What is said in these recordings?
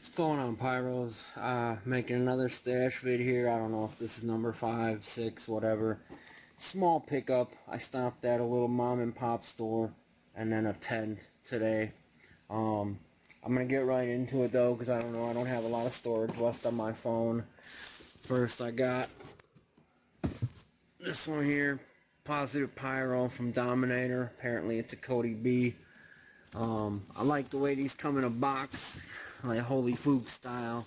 What's going on, Pyros? Making another stash vid here. I don't know if this is number 5, 6, whatever. Small pickup. I stopped at a little mom and pop store and then a tent today. I'm gonna get right into it though, because I don't have a lot of storage left on my phone. First, I got this one here, Positive Pyro from Dominator. Apparently, it's a Cody B. I like the way these come in a box, like Holy Fook style.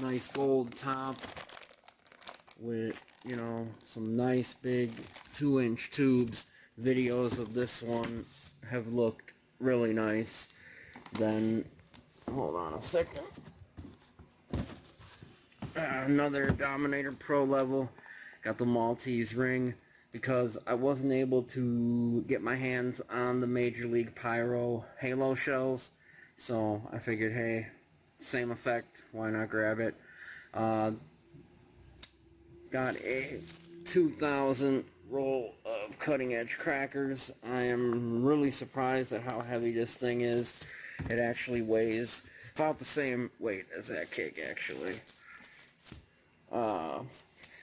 Nice gold top with, some nice big 2-inch tubes. Videos of this one have looked really nice. Then, hold on a second. Another Dominator Pro level. Got the Maltese ring, because I wasn't able to get my hands on the Major League Pyro Halo shells, so I figured, hey, same effect, why not grab it. Got a 2,000 roll of cutting edge crackers. I am really surprised at how heavy this thing is. It actually weighs about the same weight as that cake, actually.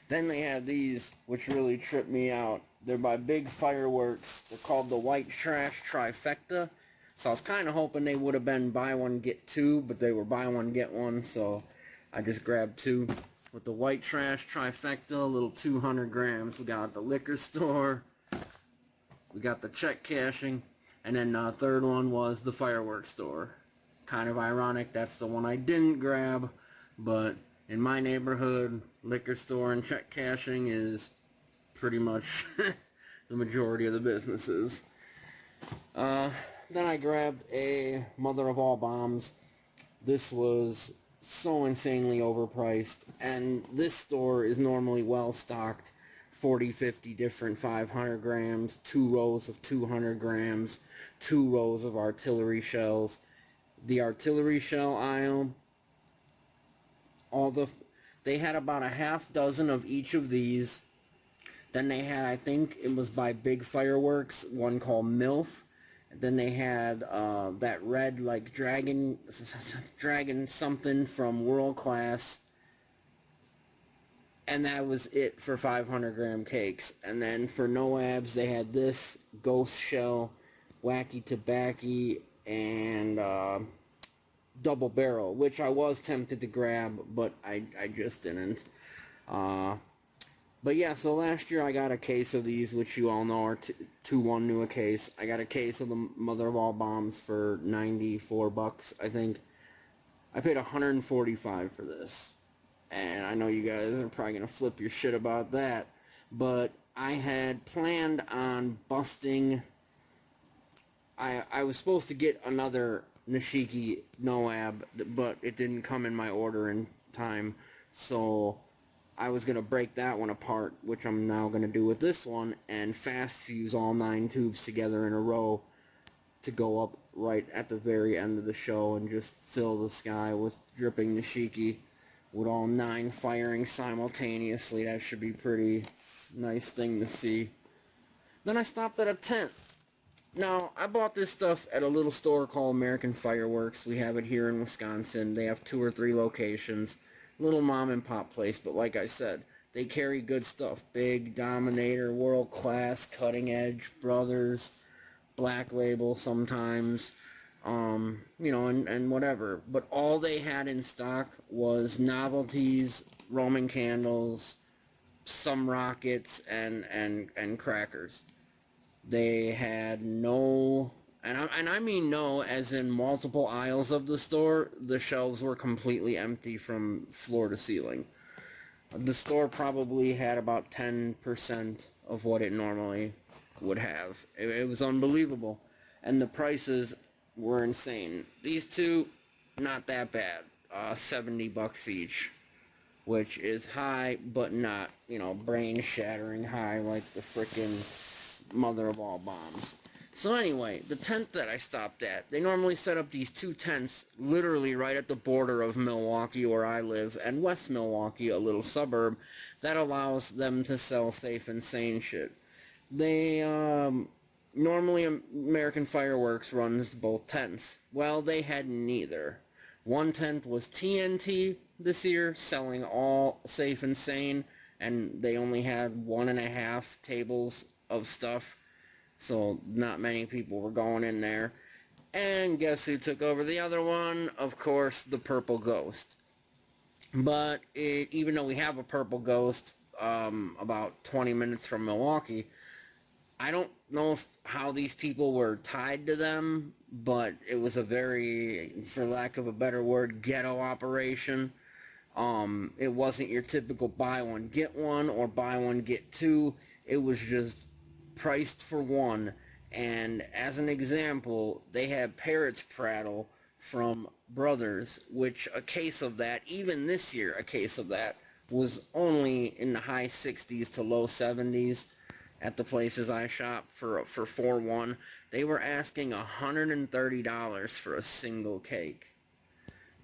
Then they have these, which really tripped me out. They're by Big Fireworks. They're called the White Trash Trifecta. So I was kind of hoping they would have been buy one, get two, but they were buy one, get one, so I just grabbed two. With the White Trash Trifecta, a little 200 grams. We got the liquor store, we got the check cashing, and then the third one was the fireworks store. Kind of ironic, that's the one I didn't grab, but in my neighborhood, liquor store and check cashing is pretty much the majority of the businesses. Then I grabbed a Mother of All Bombs. This was so insanely overpriced, and this store is normally well stocked. 40, 50 different 500 grams, 2 rows of 200 grams, 2 rows of artillery shells. The artillery shell aisle, they had about a half dozen of each of these. Then they had, I think it was by Big Fireworks, one called MILF. Then they had that red, like, dragon something from World Class. And that was it for 500 gram cakes. And then for no abs, they had this Ghost Shell, Wacky Tobacco, and Double Barrel, which I was tempted to grab, but I just didn't. But yeah, so last year I got a case of these, which you all know are 2-1 new a case. I got a case of the Mother of All Bombs for 94 bucks, I think. I paid 145 for this. And I know you guys are probably going to flip your shit about that. But I had planned on busting... I was supposed to get another Nishiki Noab, but it didn't come in my order in time. So I was going to break that one apart, which I'm now going to do with this one, and fast fuse all 9 tubes together in a row to go up right at the very end of the show and just fill the sky with dripping Nishiki with all 9 firing simultaneously. That should be pretty nice thing to see. Then I stopped at a tent. Now, I bought this stuff at a little store called American Fireworks. We have it here in Wisconsin. They have 2 or 3 locations. Little mom and pop place, but like I said, they carry good stuff. Big, Dominator, World Class, Cutting Edge, Brothers, Black Label sometimes, and whatever. But all they had in stock was novelties, Roman candles, some rockets, and crackers. They had no, and I mean no, as in multiple aisles of the store. The shelves were completely empty from floor to ceiling. The store probably had about 10% of what it normally would have. It was unbelievable. And the prices were insane. These two, not that bad. 70 bucks each. Which is high, but not, brain-shattering high like the frickin' Mother of All Bombs. So anyway, the tent that I stopped at, they normally set up these 2 tents literally right at the border of Milwaukee, where I live, and West Milwaukee, a little suburb, that allows them to sell safe and sane shit. They, normally American Fireworks runs both tents. Well, they had neither. One tenth was TNT this year, selling all safe and sane, and they only had 1.5 tables of stuff, so not many people were going in there. And guess who took over the other one? Of course, the Purple Ghost. But even though we have a Purple Ghost about 20 minutes from Milwaukee, I don't know how these people were tied to them, but it was a very, for lack of a better word, ghetto operation. It wasn't your typical buy one, get one, or buy one, get two. It was just priced for one. And as an example, they had Parrots Prattle from Brothers, which a case of that, even this year, a case of that, was only in the high 60s to low 70s at the places I shop for 4-1. They were asking $130 for a single cake.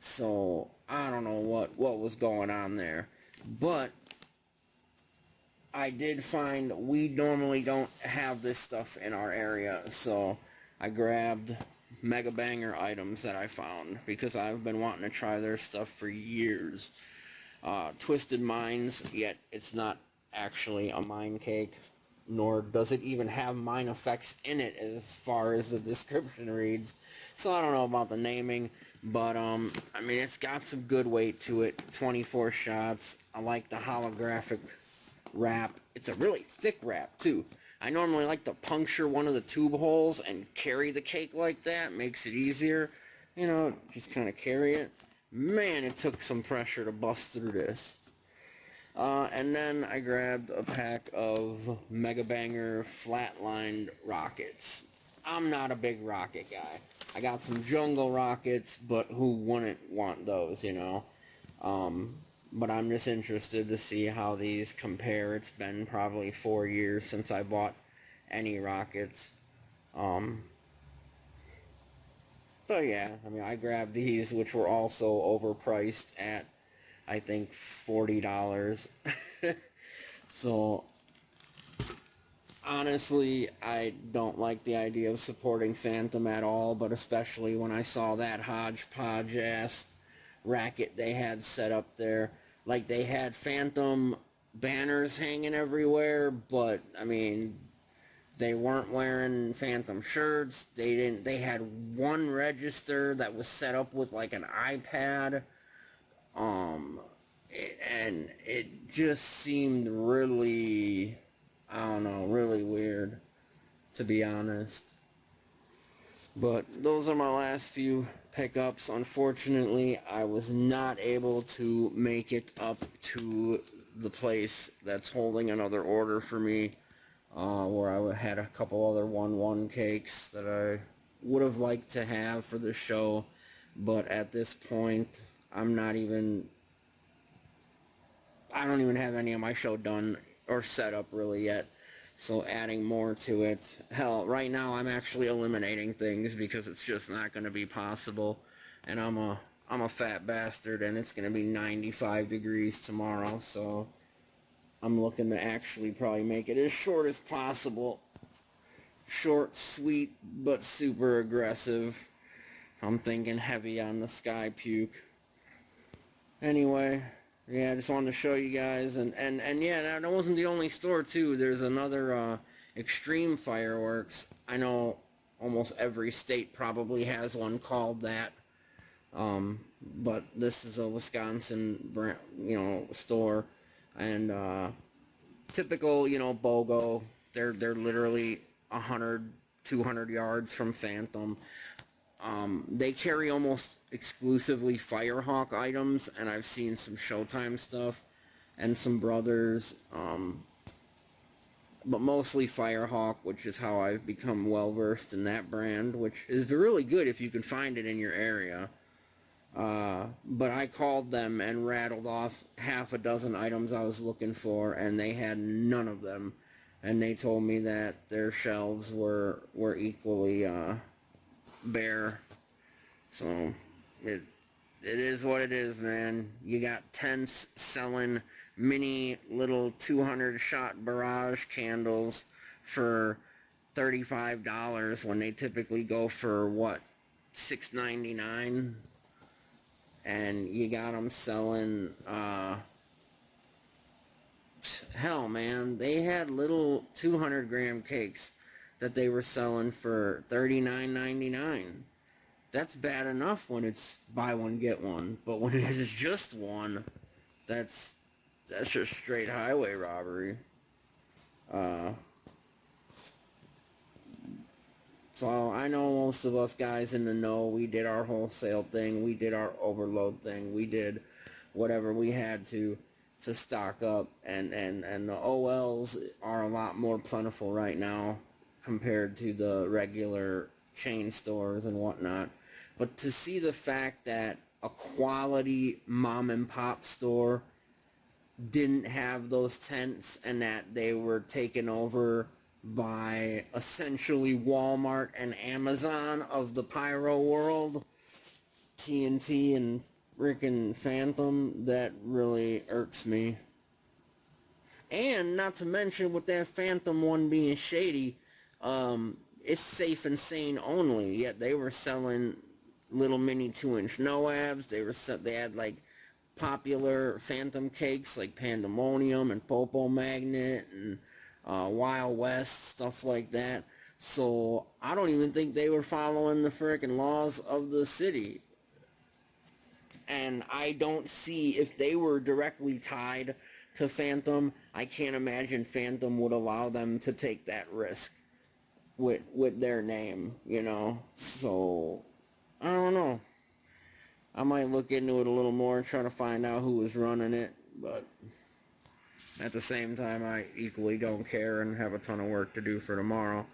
So, I don't know what was going on there. But I did find we normally don't have this stuff in our area, so I grabbed Mega Banger items that I found because I've been wanting to try their stuff for years. Twisted Minds, yet it's not actually a mine cake, nor does it even have mine effects in it as far as the description reads. So I don't know about the naming, but I mean, it's got some good weight to it. 24 shots. I like the holographic wrap. It's a really thick wrap too. I normally like to puncture one of the tube holes and carry the cake like that. Makes it easier, you know, just kind of carry it. Man, it took some pressure to bust through this. And then I grabbed a pack of Mega Banger flatlined rockets. I'm not a big rocket guy. I got some jungle rockets, but who wouldn't want those, you know? But I'm just interested to see how these compare. It's been probably 4 years since I bought any rockets. But yeah, I mean, I grabbed these, which were also overpriced at, I think, $40. So, honestly, I don't like the idea of supporting Phantom at all, but especially when I saw that hodgepodge-ass racket they had set up there. Like, they had Phantom banners hanging everywhere, but, I mean, they weren't wearing Phantom shirts. They had one register that was set up with, like, an iPad. And it just seemed really, I don't know, really weird, to be honest. But those are my last few pickups. Unfortunately, I was not able to make it up to the place that's holding another order for me, where I had a couple other 1-1 cakes that I would have liked to have for the show. But at this point, I don't even have any of my show done or set up really yet. So adding more to it. Hell, right now I'm actually eliminating things because it's just not going to be possible. And I'm a fat bastard, and it's going to be 95 degrees tomorrow. So I'm looking to actually probably make it as short as possible. Short, sweet, but super aggressive. I'm thinking heavy on the sky puke. Anyway, yeah, I just wanted to show you guys, and yeah, that wasn't the only store, too. There's another, Extreme Fireworks. I know almost every state probably has one called that, but this is a Wisconsin brand, store, and, typical, BOGO, they're literally 100, 200 yards from Phantom. They carry almost exclusively Firehawk items, and I've seen some Showtime stuff and some Brothers, but mostly Firehawk, which is how I've become well versed in that brand, which is really good if you can find it in your area. But I called them and rattled off half a dozen items I was looking for, and they had none of them, and they told me that their shelves were equally, bare. So it is what it is, man. You got tents selling mini little 200 shot barrage candles for $35 when they typically go for what, $6.99. and you got them selling, hell, man, they had little 200-gram cakes that they were selling for $39.99. That's bad enough when it's buy one get one, but when it is just one, that's just straight highway robbery. Uh, so I know most of us guys in the know, we did our wholesale thing, we did our overload thing, we did whatever we had to stock up, and the OLs are a lot more plentiful right now compared to the regular chain stores and whatnot. But to see the fact that a quality mom and pop store didn't have those tents and that they were taken over by essentially Walmart and Amazon of the pyro world, TNT and freaking Phantom, that really irks me. And not to mention, with that Phantom one being shady, it's safe and sane only. Yet they were selling little mini 2-inch NOABs. They had like popular Phantom cakes like Pandemonium and Popo Magnet and Wild West, stuff like that. So I don't even think they were following the frickin' laws of the city. And I don't see, if they were directly tied to Phantom, I can't imagine Phantom would allow them to take that risk with their name, you know. So I don't know. I might look into it a little more, try to find out who was running it, but at the same time, I equally don't care and have a ton of work to do for tomorrow.